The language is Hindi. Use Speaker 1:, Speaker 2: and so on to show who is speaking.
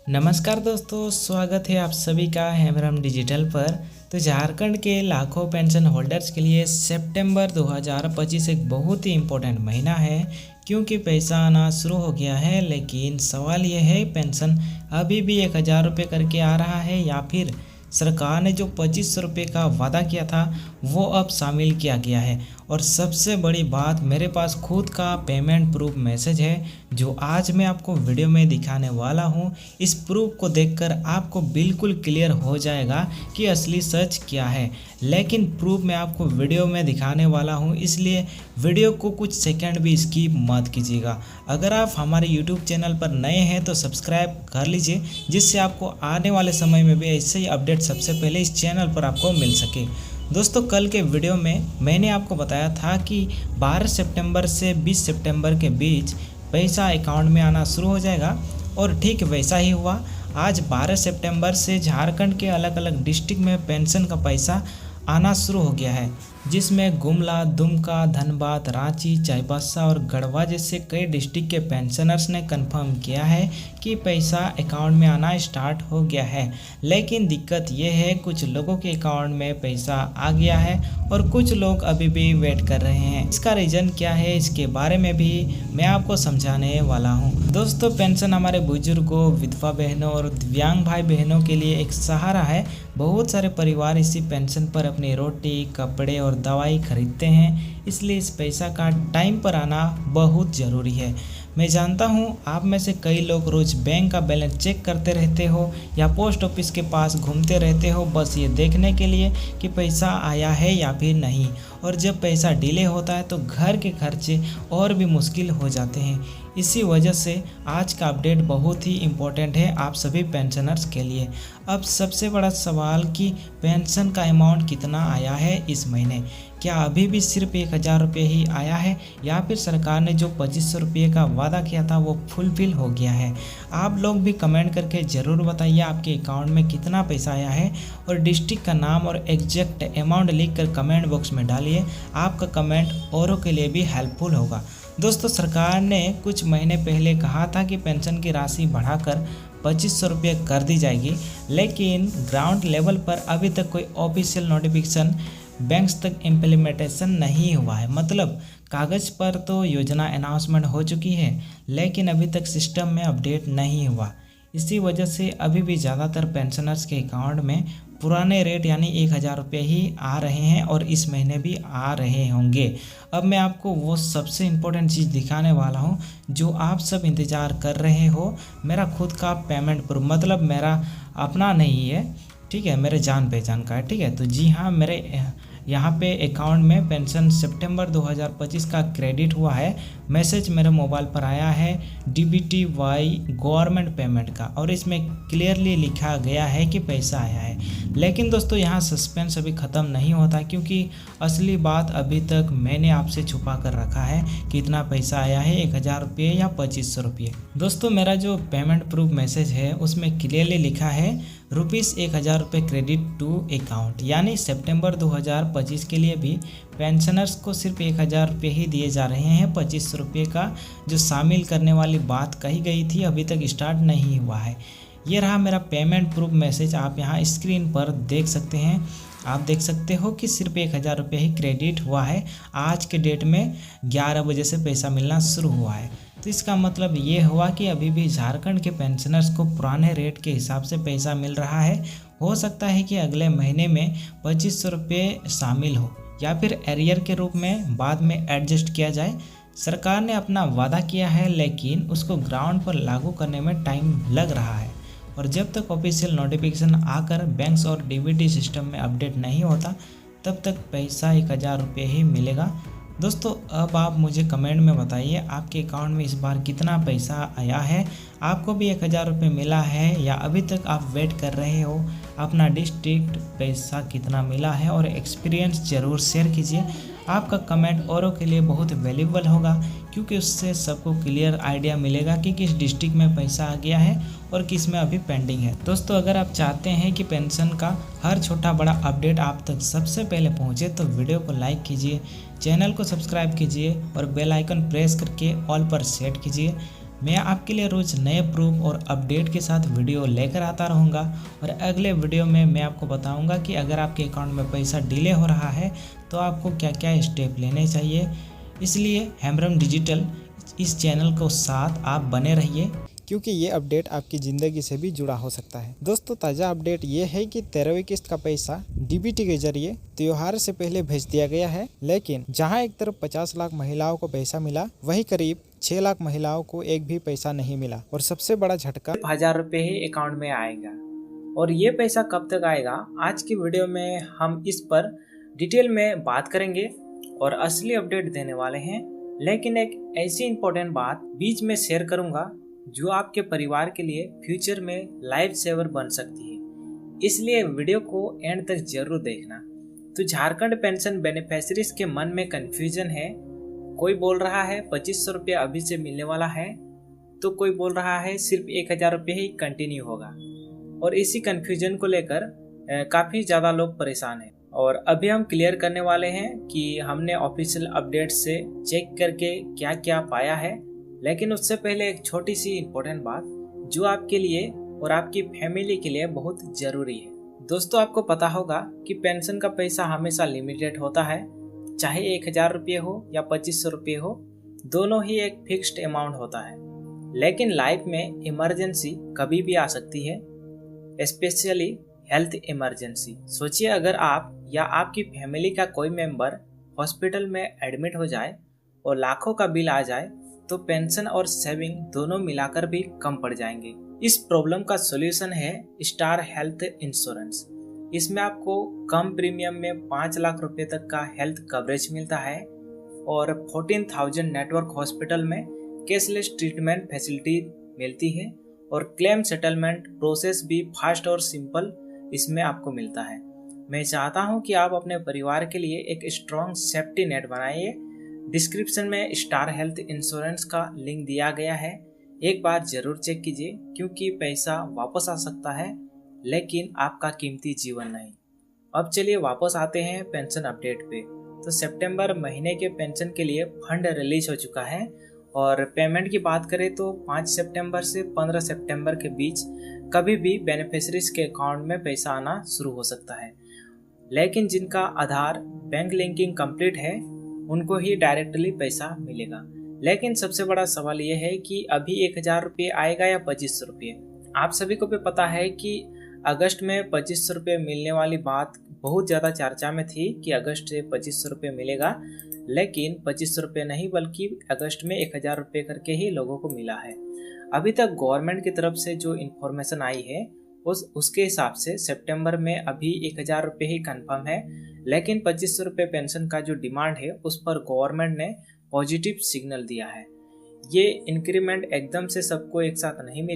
Speaker 1: नमस्कार दोस्तों, स्वागत है आप सभी का हेमरम डिजिटल पर। तो झारखंड के लाखों पेंशन होल्डर्स के लिए सितंबर 2025 एक बहुत ही इम्पोर्टेंट महीना है, क्योंकि पैसा आना शुरू हो गया है। लेकिन सवाल यह है, पेंशन अभी भी 1000 रुपये करके आ रहा है या फिर सरकार ने जो 2500 रुपये का वादा किया था वो अब शामिल किया गया है। और सबसे बड़ी बात, मेरे पास खुद का पेमेंट प्रूफ मैसेज है जो आज मैं आपको वीडियो में दिखाने वाला हूं। इस प्रूफ को देखकर आपको बिल्कुल क्लियर हो जाएगा कि असली सच क्या है। लेकिन प्रूफ मैं आपको वीडियो में दिखाने वाला हूं, इसलिए वीडियो को कुछ सेकंड भी स्किप मत कीजिएगा। अगर आप हमारे यूट्यूब चैनल पर नए हैं तो सब्सक्राइब कर लीजिए, जिससे आपको आने वाले समय में भी ऐसे ही अपडेट सबसे पहले इस चैनल पर आपको मिल सके। दोस्तों, कल के वीडियो में मैंने आपको बताया था कि 12 सितंबर से 20 सितंबर के बीच पैसा अकाउंट में आना शुरू हो जाएगा, और ठीक वैसा ही हुआ। आज 12 सितंबर से झारखंड के अलग अलग डिस्ट्रिक्ट में पेंशन का पैसा आना शुरू हो गया है, जिसमें गुमला, दुमका, धनबाद, रांची, चाईबासा और गढ़वा जैसे कई डिस्ट्रिक्ट के पेंशनर्स ने कंफर्म किया है कि पैसा अकाउंट में आना स्टार्ट हो गया है। लेकिन दिक्कत यह है, कुछ लोगों के अकाउंट में पैसा आ गया है और कुछ लोग अभी भी वेट कर रहे हैं। इसका रीज़न क्या है, इसके बारे में भी मैं आपको समझाने वाला हूँ। दोस्तों, पेंशन हमारे बुजुर्गों, विधवा बहनों और दिव्यांग भाई बहनों के लिए एक सहारा है। बहुत सारे परिवार इसी पेंशन पर अपनी रोटी, कपड़े और दवाई खरीदते हैं, इसलिए इस पैसा का टाइम पर आना बहुत ज़रूरी है। मैं जानता हूँ आप में से कई लोग रोज़ बैंक का बैलेंस चेक करते रहते हो या पोस्ट ऑफिस के पास घूमते रहते हो, बस ये देखने के लिए कि पैसा आया है या फिर नहीं। और जब पैसा डिले होता है तो घर के खर्चे और भी मुश्किल हो जाते हैं। इसी वजह से आज का अपडेट बहुत ही इम्पोर्टेंट है आप सभी पेंशनर्स के लिए। अब सबसे बड़ा सवाल कि पेंशन का अमाउंट कितना आया है इस महीने। क्या अभी भी सिर्फ 1000 रुपये ही आया है या फिर सरकार ने जो 2500 रुपये का वादा किया था वो फुलफिल हो गया है? आप लोग भी कमेंट करके ज़रूर बताइए आपके अकाउंट में कितना पैसा आया है, और डिस्ट्रिक्ट का नाम और एग्जैक्ट अमाउंट लिखकर कमेंट बॉक्स में डालिए। आपका कमेंट औरों के लिए भी हेल्पफुल होगा। दोस्तों, सरकार ने कुछ महीने पहले कहा था कि पेंशन की राशि बढ़ाकर 2500 रुपये कर दी जाएगी, लेकिन ग्राउंड लेवल पर अभी तक कोई ऑफिशियल नोटिफिकेशन बैंक्स तक इम्प्लीमेंटेशन नहीं हुआ है। मतलब कागज़ पर तो योजना अनाउंसमेंट हो चुकी है, लेकिन अभी तक सिस्टम में अपडेट नहीं हुआ। इसी वजह से अभी भी ज़्यादातर पेंशनर्स के अकाउंट में पुराने रेट यानी 1000 रुपये ही आ रहे हैं, और इस महीने भी आ रहे होंगे। अब मैं आपको वो सबसे इम्पोर्टेंट चीज़ दिखाने वाला हूँ जो आप सब इंतज़ार कर रहे हो। मेरा खुद का पेमेंट प्रूफ, मतलब मेरा अपना नहीं है, ठीक है, मेरे जान पहचान का है, ठीक है। तो जी हाँ, मेरे यहाँ पे अकाउंट में पेंशन सितंबर 2025 का क्रेडिट हुआ है। मैसेज मेरे मोबाइल पर आया है DBTY गवर्नमेंट पेमेंट का, और इसमें क्लियरली लिखा गया है कि पैसा आया है। लेकिन दोस्तों, यहाँ सस्पेंस अभी ख़त्म नहीं होता, क्योंकि असली बात अभी तक मैंने आपसे छुपा कर रखा है। कितना पैसा आया है, 1000 रुपये या 2500 रुपये। दोस्तों, मेरा जो पेमेंट प्रूफ मैसेज है उसमें क्लियरली लिखा है ₹1000 रुपये क्रेडिट टू अकाउंट, यानी सितंबर 2025 के लिए भी पेंशनर्स को सिर्फ 1000 रुपये ही दिए जा रहे हैं। 2500 रुपये का जो शामिल करने वाली बात कही गई थी अभी तक स्टार्ट नहीं हुआ है। ये रहा मेरा पेमेंट प्रूफ मैसेज, आप यहाँ स्क्रीन पर देख सकते हैं। आप देख सकते हो कि सिर्फ 1000 रुपये ही क्रेडिट हुआ है। आज के डेट में 11 बजे से पैसा मिलना शुरू हुआ है। तो इसका मतलब ये हुआ कि अभी भी झारखंड के पेंशनर्स को पुराने रेट के हिसाब से पैसा मिल रहा है। हो सकता है कि अगले महीने में 2500 रुपये शामिल हो, या फिर एरियर के रूप में बाद में एडजस्ट किया जाए। सरकार ने अपना वादा किया है, लेकिन उसको ग्राउंड पर लागू करने में टाइम लग रहा है, और जब तक ऑफिशियल नोटिफिकेशन आकर बैंक्स और DBT सिस्टम में अपडेट नहीं होता, तब तक पैसा 1000 रुपये ही मिलेगा। दोस्तों, अब आप मुझे कमेंट में बताइए आपके अकाउंट में इस बार कितना पैसा आया है। आपको भी 1000 रुपये मिला है या अभी तक आप वेट कर रहे हो? अपना डिस्ट्रिक्ट पैसा कितना मिला है और एक्सपीरियंस ज़रूर शेयर कीजिए। आपका कमेंट औरों के लिए बहुत वैल्यूबल होगा, क्योंकि उससे सबको क्लियर आइडिया मिलेगा कि किस डिस्ट्रिक्ट में पैसा आ गया है और किस में अभी पेंडिंग है। दोस्तों, अगर आप चाहते हैं कि पेंशन का हर छोटा बड़ा अपडेट आप तक सबसे पहले पहुंचे, तो वीडियो को लाइक कीजिए, चैनल को सब्सक्राइब कीजिए और बेल आइकन प्रेस करके ऑल पर सेट कीजिए। मैं आपके लिए रोज़ नए प्रूफ और अपडेट के साथ वीडियो लेकर आता रहूँगा। और अगले वीडियो में मैं आपको बताऊँगा कि अगर आपके अकाउंट में पैसा डिले हो रहा है तो आपको क्या क्या स्टेप लेने चाहिए। इसलिए हेमरम डिजिटल इस चैनल को साथ आप बने रहिए,
Speaker 2: क्योंकि ये अपडेट आपकी ज़िंदगी से भी जुड़ा हो सकता है। दोस्तों, ताज़ा अपडेट ये है कि 13वीं किस्त का पैसा डीबीटी के जरिए त्योहार से पहले भेज दिया गया है। लेकिन जहां एक तरफ 50 लाख महिलाओं को पैसा मिला, वहीं करीब 6 लाख महिलाओं को एक भी पैसा नहीं मिला। और सबसे बड़ा झटका,
Speaker 1: 1000 रुपये ही अकाउंट में आएगा। और ये पैसा कब तक आएगा, आज की वीडियो में हम इस पर डिटेल में बात करेंगे और असली अपडेट देने वाले हैं। लेकिन एक ऐसी इम्पोर्टेंट बात बीच में शेयर करूंगा जो आपके परिवार के लिए फ्यूचर में लाइफ सेवर बन सकती है, इसलिए वीडियो को एंड तक जरूर देखना। तो झारखंड पेंशन बेनिफिशरीज के मन में कंफ्यूजन है। कोई बोल रहा है 2500 रुपये अभी से मिलने वाला है, तो कोई बोल रहा है सिर्फ 1000 रुपये ही कंटिन्यू होगा। और इसी कंफ्यूजन को लेकर काफ़ी ज़्यादा लोग परेशान हैं। और अभी हम क्लियर करने वाले हैं कि हमने ऑफिशियल अपडेट से चेक करके क्या क्या पाया है। लेकिन उससे पहले एक छोटी सी इम्पोर्टेंट बात जो आपके लिए और आपकी फैमिली के लिए बहुत ज़रूरी है। दोस्तों, आपको पता होगा कि पेंशन का पैसा हमेशा लिमिटेड होता है, चाहे 1000 रुपये हो या 2500 रुपये हो, दोनों ही एक फिक्स्ड अमाउंट होता है। लेकिन लाइफ में इमरजेंसी कभी भी आ सकती है, स्पेशली हेल्थ इमरजेंसी। सोचिए, अगर आप या आपकी फैमिली का कोई मेंबर हॉस्पिटल में एडमिट हो जाए और लाखों का बिल आ जाए तो पेंशन और सेविंग दोनों मिलाकर भी कम पड़ जाएंगे। इस प्रॉब्लम का सॉल्यूशन है स्टार हेल्थ इंश्योरेंस। इसमें आपको कम प्रीमियम में 5 लाख रुपए तक का हेल्थ कवरेज मिलता है और 14,000 नेटवर्क हॉस्पिटल में कैशलेस ट्रीटमेंट फैसिलिटी मिलती है और क्लेम सेटलमेंट प्रोसेस भी फास्ट और सिंपल इसमें आपको मिलता है। मैं चाहता हूं कि आप अपने परिवार के लिए एक स्ट्रॉन्ग सेफ्टी नेट बनाइए। डिस्क्रिप्शन में स्टार हेल्थ इंश्योरेंस का लिंक दिया गया है, एक बार जरूर चेक कीजिए, क्योंकि पैसा वापस आ सकता है लेकिन आपका कीमती जीवन नहीं। अब चलिए वापस आते हैं पेंशन अपडेट पे। तो सितंबर महीने के पेंशन के लिए फंड रिलीज हो चुका है और पेमेंट की बात करें तो 5 सितंबर से 15 सितंबर के बीच कभी भी बेनिफिशरीज के अकाउंट में पैसा आना शुरू हो सकता है। लेकिन जिनका आधार बैंक लिंकिंग कंप्लीट है उनको ही डायरेक्टली पैसा मिलेगा। लेकिन सबसे बड़ा सवाल यह है कि अभी 1000 रुपये आएगा या 2500 रुपये। आप सभी को भी पता है कि अगस्त में 2500 रुपये मिलने वाली बात बहुत ज़्यादा चर्चा में थी कि अगस्त से 2500 रुपये मिलेगा, लेकिन 2500 रुपये नहीं बल्कि अगस्त में 1000 रुपये करके ही लोगों को मिला है। अभी तक गवर्नमेंट की तरफ से जो इन्फॉर्मेशन आई है उसके हिसाब से सितंबर में अभी 1000 रुपये ही कंफर्म है। लेकिन 2500 रुपये पेंशन का जो डिमांड है उस पर गवर्नमेंट ने पॉजिटिव सिग्नल दिया है। ये इंक्रीमेंट एकदम से सबको एक साथ नहीं मिले।